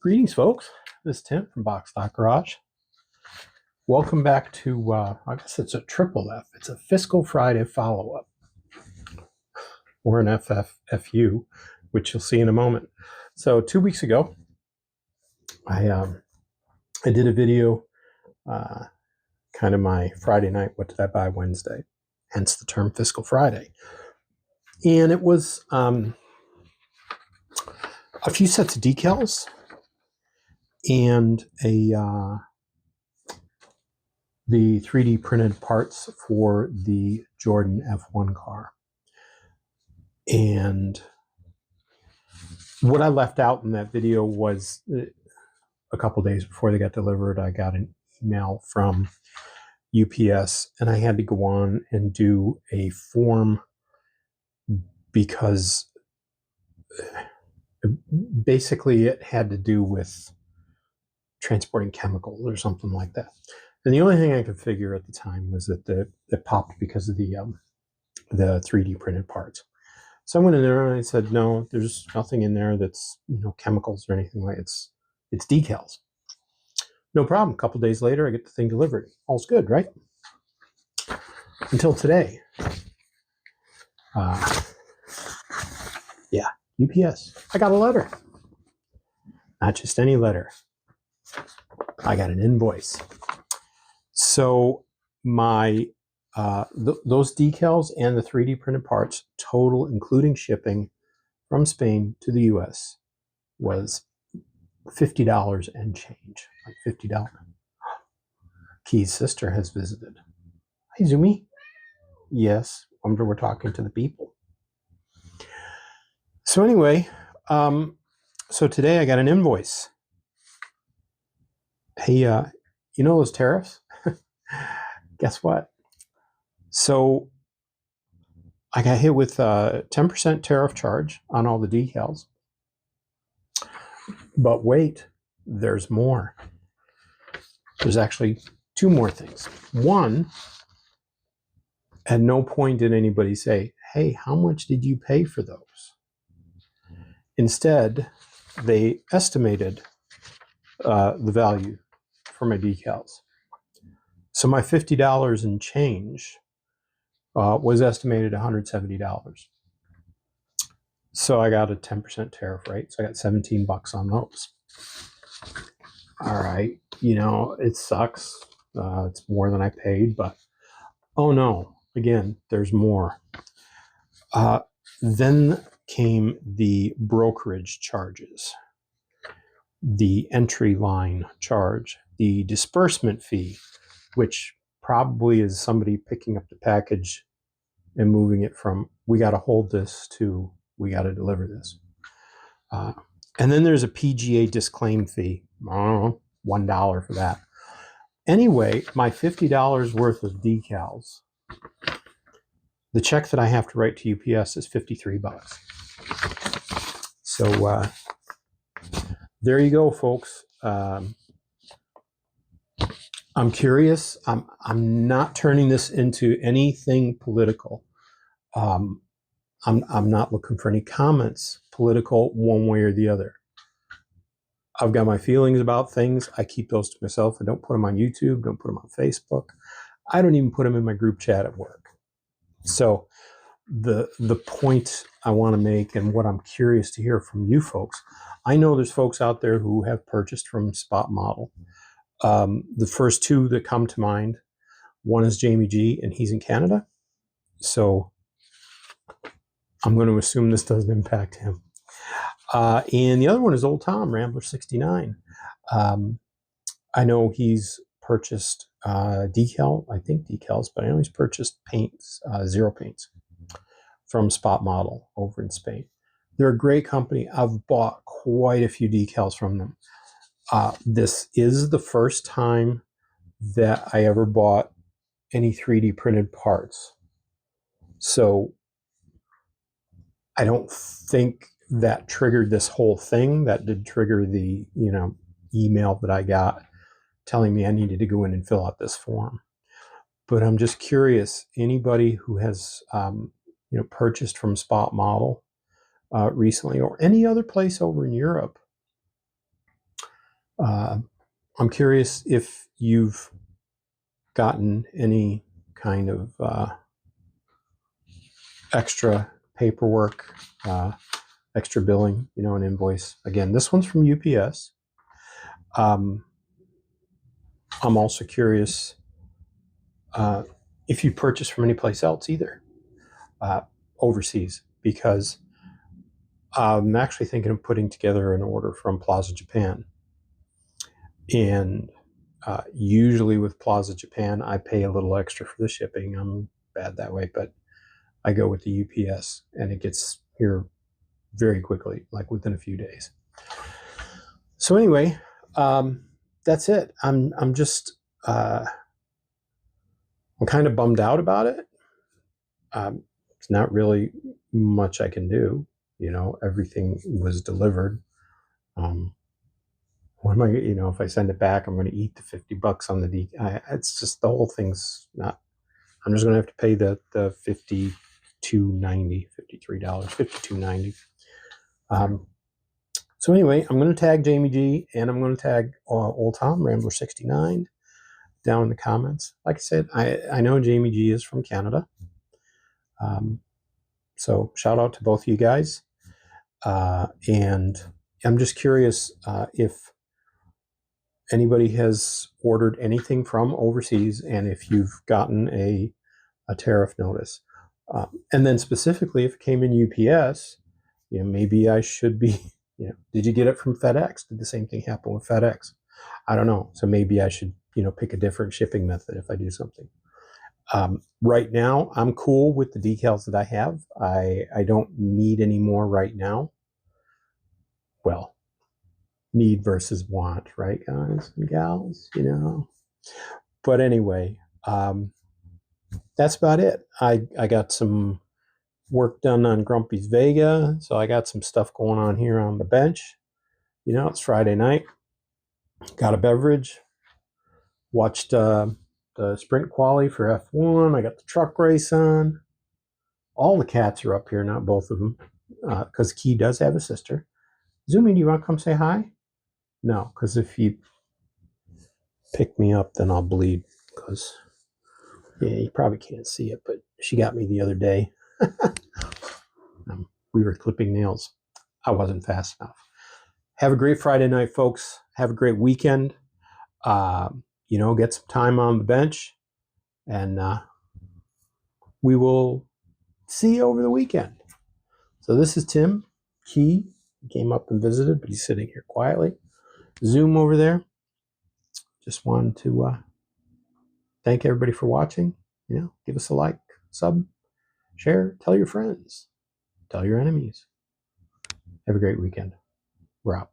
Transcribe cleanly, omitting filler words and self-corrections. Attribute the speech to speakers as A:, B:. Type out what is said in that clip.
A: Greetings, folks. This is Tim from Box Stock Garage. Welcome back to, I guess it's a triple F. It's a Fiscal Friday Follow Up, or an FFFU, which you'll see in a moment. So 2 weeks ago, I did a video, kind of my Friday night, what did I buy Wednesday? Hence the term Fiscal Friday. And it was a few sets of decals and the 3D printed parts for the Jordan F1 car. And what I left out in that video was a couple days before they got delivered, I got an email from UPS and I had to go on and do a form because basically it had to do with transporting chemicals or something like that. And the only thing I could figure at the time was that it popped because of the 3D printed parts. So I went in there and I said, no, there's nothing in there that's chemicals or anything like it's decals. No problem. A couple days later, I get the thing delivered. All's good, right? Until today. Yeah, UPS. I got a letter. Not just any letter. I got an invoice. So my those decals and the 3D printed parts total, including shipping from Spain to the US, was $50 and change. Like $50. Key's sister has visited. Hi, Zumi. Yes, wonder we're talking to the people. So anyway, so today I got an invoice. Hey, you know those tariffs? Guess what? So I got hit with a 10% tariff charge on all the decals. But wait, there's more. There's actually two more things. One, at no point did anybody say, hey, how much did you pay for those? Instead, they estimated the value for my decals. So my $50 and change was estimated $170. So I got a 10% tariff rate. So I got $17 on those. All right. It sucks. It's more than I paid, but oh no, again, there's more. Then came the brokerage charges, the entry line charge, the disbursement fee, which probably is somebody picking up the package and moving it from, we got to hold this, to, we got to deliver this. And then there's a PGA disclaim fee. I don't know, $1 for that. Anyway, my $50 worth of decals, the check that I have to write to UPS is $53. So there you go, folks. I'm curious. I'm not turning this into anything political. I'm not looking for any comments political one way or the other. I've got my feelings about things. I keep those to myself. I don't put them on YouTube. Don't put them on Facebook. I don't even put them in my group chat at work. So the point I want to make, and what I'm curious to hear from you folks, I know there's folks out there who have purchased from SpotModel. The first two that come to mind, one is Jamie G, and he's in Canada. So I'm going to assume this doesn't impact him. And the other one is Old Tom, Rambler 69. I know he's purchased decals, but I know he's purchased paints, Zero Paints, from SpotModel over in Spain. They're a great company. I've bought quite a few decals from them. This is the first time that I ever bought any 3D printed parts. So I don't think that triggered this whole thing. That did trigger the email that I got telling me I needed to go in and fill out this form. But I'm just curious, anybody who has purchased from SpotModel recently, or any other place over in Europe, I'm curious if you've gotten any kind of extra paperwork, extra billing, an invoice. Again, this one's from UPS. I'm also curious if you purchase from any place else either, overseas, because I'm actually thinking of putting together an order from PlazaJapan. And usually with PlazaJapan, I pay a little extra for the shipping. I'm bad that way, but I go with the UPS and it gets here very quickly, like within a few days. So anyway, that's it. I'm just I'm kind of bummed out about it. It's not really much I can do. Everything was delivered. What am I? If I send it back, I'm going to eat the $50 on the it's just the whole thing's not. I'm just going to have to pay the $52.90, $53, $52.90. So anyway, I'm going to tag Jamie G and I'm going to tag Old Tom Rambler 69 down in the comments. Like I said, I know Jamie G is from Canada. So shout out to both of you guys. And I'm just curious if anybody has ordered anything from overseas and if you've gotten a tariff notice. And then specifically if it came in UPS, maybe I should be, did you get it from FedEx? Did the same thing happen with FedEx? I don't know. So maybe I should, pick a different shipping method if I do something. Right now, I'm cool with the decals that I have. I don't need any more right now. Well, need versus want, right, guys and gals? But anyway, that's about it. I got some work done on Grumpy's Vega, so I got some stuff going on here on the bench. It's Friday night. Got a beverage. Watched the sprint quali for F1. I got the truck race on. All the cats are up here, not both of them, because Key does have a sister. Zoomy, do you want to come say hi? No, because if you pick me up, then I'll bleed. Because you probably can't see it, but she got me the other day. We were clipping nails. I wasn't fast enough. Have a great Friday night, folks. Have a great weekend. Get some time on the bench, and we will see you over the weekend. So this is Tim Key. He came up and visited, but he's sitting here quietly. Zoom over there. Just wanted to thank everybody for watching. Give us a like, sub, share, tell your friends, tell your enemies. Have a great weekend. We're out.